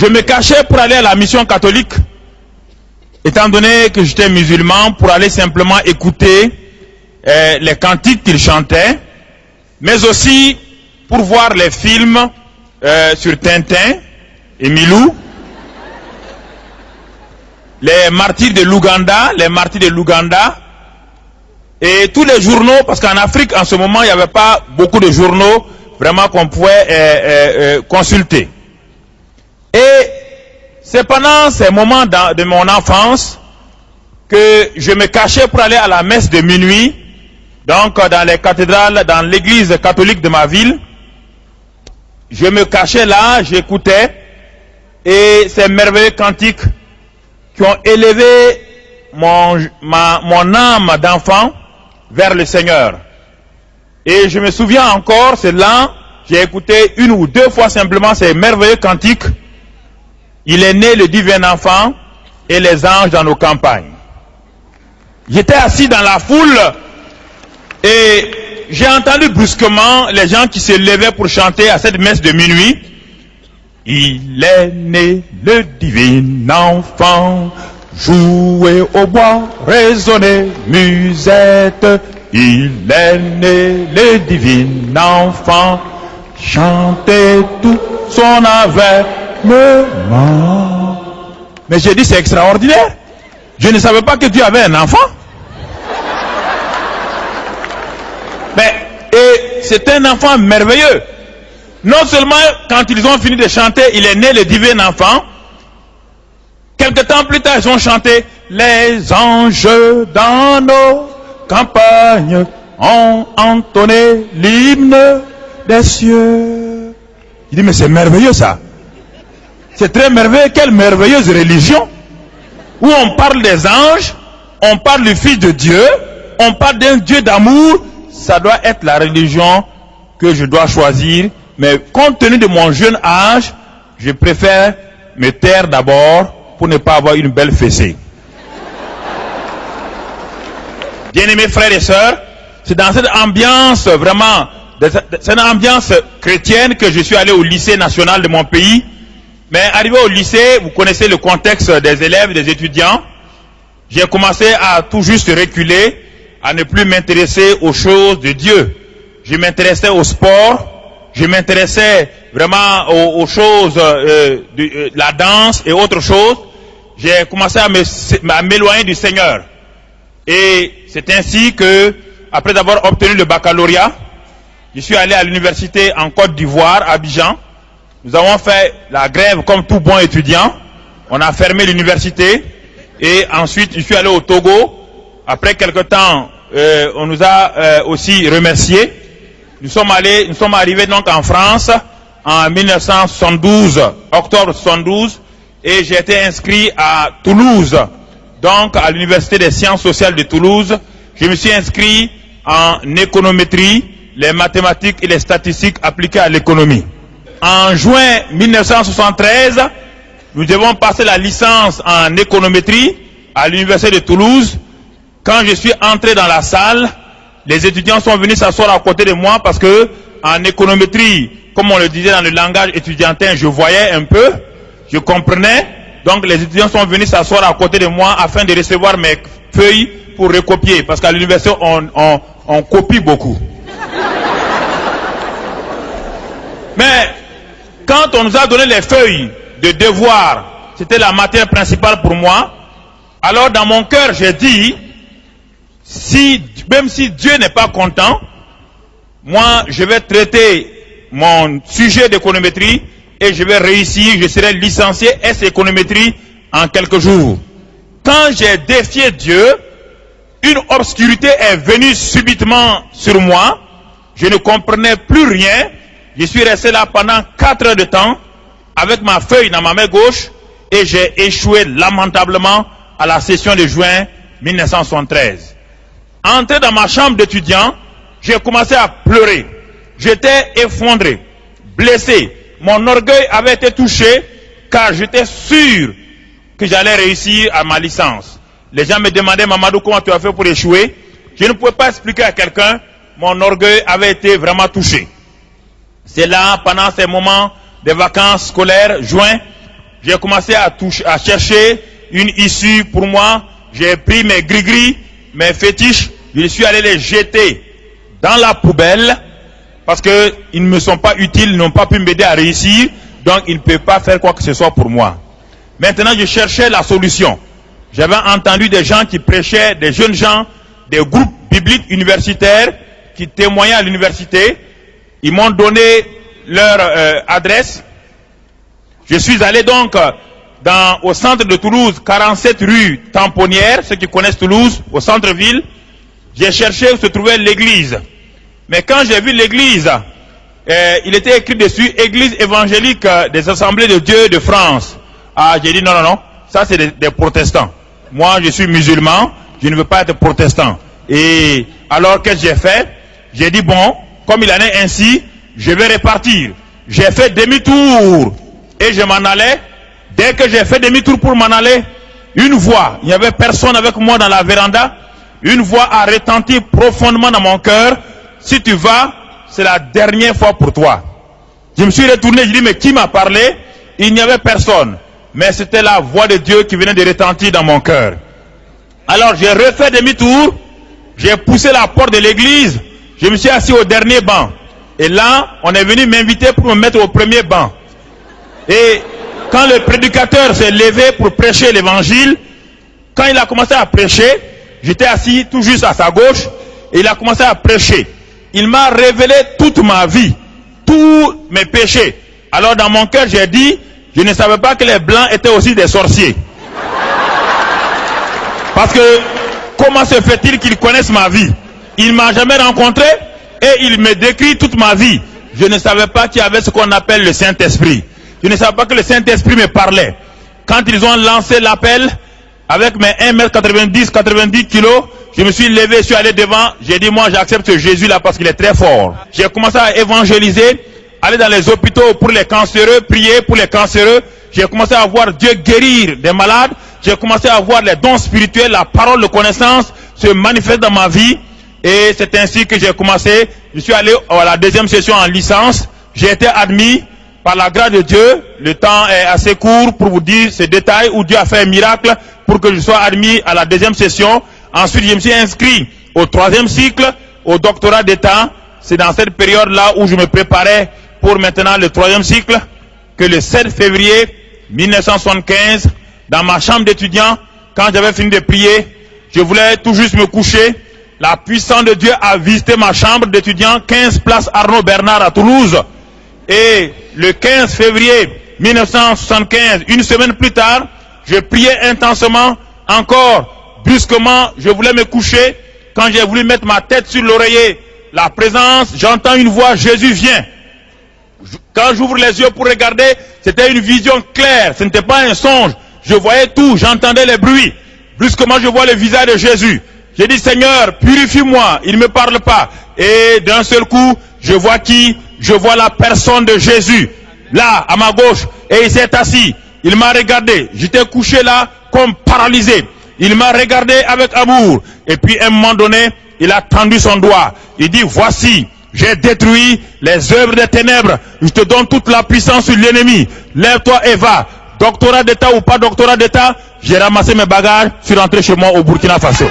Je me cachais pour aller à la mission catholique, étant donné que j'étais musulman, pour aller simplement écouter les cantiques qu'ils chantaient, mais aussi pour voir les films sur Tintin et Milou, les martyrs de l'Ouganda, et tous les journaux, parce qu'en Afrique, en ce moment, il n'y avait pas beaucoup de journaux vraiment qu'on pouvait consulter. Et c'est pendant ces moments de mon enfance que je me cachais pour aller à la messe de minuit, donc dans les cathédrales, dans l'église catholique de ma ville. Je me cachais là, j'écoutais, et ces merveilleux cantiques qui ont élevé mon âme d'enfant vers le Seigneur. Et je me souviens encore, c'est là, j'ai écouté une ou deux fois simplement ces merveilleux cantiques. Il est né le divin enfant et les anges dans nos campagnes. J'étais assis dans la foule et j'ai entendu brusquement les gens qui se levaient pour chanter à cette messe de minuit. Il est né le divin enfant, jouez au bois, résonnez musette. Il est né le divin enfant, chantez tout son avènement. Mais j'ai dit c'est extraordinaire. Je ne savais pas que Dieu avait un enfant. Mais, et c'est un enfant merveilleux. Non seulement quand ils ont fini de chanter, il est né le divin enfant. Quelque temps plus tard, ils ont chanté les anges dans nos campagnes ont entonné l'hymne des cieux. Il dit mais c'est merveilleux ça. C'est très merveilleux. Quelle merveilleuse religion où on parle des anges, on parle du Fils de Dieu, on parle d'un Dieu d'amour. Ça doit être la religion que je dois choisir. Mais compte tenu de mon jeune âge, je préfère me taire d'abord pour ne pas avoir une belle fessée. Bien-aimés frères et sœurs, c'est dans cette ambiance vraiment, c'est une ambiance chrétienne que je suis allé au lycée national de mon pays. Mais arrivé au lycée, vous connaissez le contexte des élèves, des étudiants. J'ai commencé à tout juste reculer, à ne plus m'intéresser aux choses de Dieu. Je m'intéressais au sport, je m'intéressais vraiment aux choses de la danse et autres choses. J'ai commencé à m'éloigner du Seigneur. Et c'est ainsi que, après avoir obtenu le baccalauréat, je suis allé à l'université en Côte d'Ivoire, à Abidjan. Nous avons fait la grève comme tout bon étudiant. On a fermé l'université. Et ensuite, je suis allé au Togo. Après quelque temps, on nous a aussi remerciés. Nous sommes arrivés donc en France en 1972, octobre 72, et j'ai été inscrit à Toulouse, donc à l'université des sciences sociales de Toulouse. Je me suis inscrit en économétrie, les mathématiques et les statistiques appliquées à l'économie. En juin 1973, nous devons passer la licence en économétrie à l'université de Toulouse. Quand je suis entré dans la salle, les étudiants sont venus s'asseoir à côté de moi parce que en économétrie, comme on le disait dans le langage étudiantin, je voyais un peu, je comprenais. Donc les étudiants sont venus s'asseoir à côté de moi afin de recevoir mes feuilles pour recopier. Parce qu'à l'université, on copie beaucoup. Mais quand on nous a donné les feuilles de devoir, c'était la matière principale pour moi. Alors dans mon cœur, j'ai dit, même si Dieu n'est pas content, moi je vais traiter mon sujet d'économétrie et je vais réussir, je serai licencié S économétrie en quelques jours. Quand j'ai défié Dieu, une obscurité est venue subitement sur moi, je ne comprenais plus rien, je suis resté là pendant 4 heures de temps avec ma feuille dans ma main gauche et j'ai échoué lamentablement à la session de juin 1973. Entré dans ma chambre d'étudiant, j'ai commencé à pleurer. J'étais effondré, blessé. Mon orgueil avait été touché car j'étais sûr que j'allais réussir à ma licence. Les gens me demandaient, Mamadou, comment tu as fait pour échouer? Je ne pouvais pas expliquer à quelqu'un. Mon orgueil avait été vraiment touché. C'est là, pendant ces moments de vacances scolaires, juin, j'ai commencé à chercher une issue pour moi. J'ai pris mes gris-gris, mes fétiches, je suis allé les jeter dans la poubelle parce qu'ils ne me sont pas utiles, ils n'ont pas pu m'aider à réussir, donc ils ne peuvent pas faire quoi que ce soit pour moi. Maintenant, je cherchais la solution. J'avais entendu des gens qui prêchaient, des jeunes gens, des groupes bibliques universitaires qui témoignaient à l'université. Ils m'ont donné leur adresse. Je suis allé donc au centre de Toulouse, 47 rue Tamponnière, ceux qui connaissent Toulouse, au centre-ville. J'ai cherché où se trouvait l'église. Mais quand j'ai vu l'église, il était écrit dessus, Église évangélique des Assemblées de Dieu de France. Ah, j'ai dit non, non, non, ça c'est des protestants. Moi, je suis musulman, je ne veux pas être protestant. Et alors, qu'est-ce que j'ai fait? J'ai dit, bon, comme il en est ainsi, je vais repartir. J'ai fait demi-tour et je m'en allais. Dès que j'ai fait demi-tour pour m'en aller, une voix, il n'y avait personne avec moi dans la véranda, une voix a retenti profondément dans mon cœur. Si tu vas, c'est la dernière fois pour toi. Je me suis retourné, je dis, mais qui m'a parlé? Il n'y avait personne. Mais c'était la voix de Dieu qui venait de retentir dans mon cœur. Alors j'ai refait demi-tour, j'ai poussé la porte de l'église, je me suis assis au dernier banc. Et là, on est venu m'inviter pour me mettre au premier banc. Et quand le prédicateur s'est levé pour prêcher l'évangile, quand il a commencé à prêcher, j'étais assis tout juste à sa gauche, et il a commencé à prêcher. Il m'a révélé toute ma vie, tous mes péchés. Alors dans mon cœur, j'ai dit, je ne savais pas que les blancs étaient aussi des sorciers. Parce que, comment se fait-il qu'ils connaissent ma vie? Il ne m'a jamais rencontré et il me décrit toute ma vie. Je ne savais pas qu'il y avait ce qu'on appelle le Saint-Esprit. Je ne savais pas que le Saint-Esprit me parlait. Quand ils ont lancé l'appel, avec mes 1m90, 90 kilos, je me suis levé, je suis allé devant, j'ai dit, moi j'accepte ce Jésus-là parce qu'il est très fort. J'ai commencé à évangéliser, aller dans les hôpitaux pour les cancéreux, prier pour les cancéreux. J'ai commencé à voir Dieu guérir des malades. J'ai commencé à voir les dons spirituels, la parole de connaissance se manifeste dans ma vie. Et c'est ainsi que j'ai commencé. Je suis allé à la deuxième session en licence. J'ai été admis par la grâce de Dieu. Le temps est assez court pour vous dire ces détails où Dieu a fait un miracle pour que je sois admis à la deuxième session. Ensuite, je me suis inscrit au troisième cycle, au doctorat d'État. C'est dans cette période-là où je me préparais pour maintenant le troisième cycle que le 7 février 1975, dans ma chambre d'étudiant, quand j'avais fini de prier, je voulais tout juste me coucher. La puissance de Dieu a visité ma chambre d'étudiant, 15 place Arnaud Bernard à Toulouse. Et le 15 février 1975, une semaine plus tard, je priais intensément, encore brusquement, je voulais me coucher. Quand j'ai voulu mettre ma tête sur l'oreiller, la présence, j'entends une voix, Jésus vient. Quand j'ouvre les yeux pour regarder, c'était une vision claire, ce n'était pas un songe. Je voyais tout, j'entendais les bruits. Brusquement, je vois le visage de Jésus. J'ai dit, Seigneur, purifie-moi. Il ne me parle pas. Et d'un seul coup, je vois qui? Je vois la personne de Jésus, là, à ma gauche. Et il s'est assis. Il m'a regardé. J'étais couché là, comme paralysé. Il m'a regardé avec amour. Et puis, à un moment donné, il a tendu son doigt. Il dit, voici, j'ai détruit les œuvres des ténèbres. Je te donne toute la puissance sur l'ennemi. Lève-toi et va. Doctorat d'État ou pas doctorat d'État, j'ai ramassé mes bagages, je suis rentré chez moi au Burkina Faso.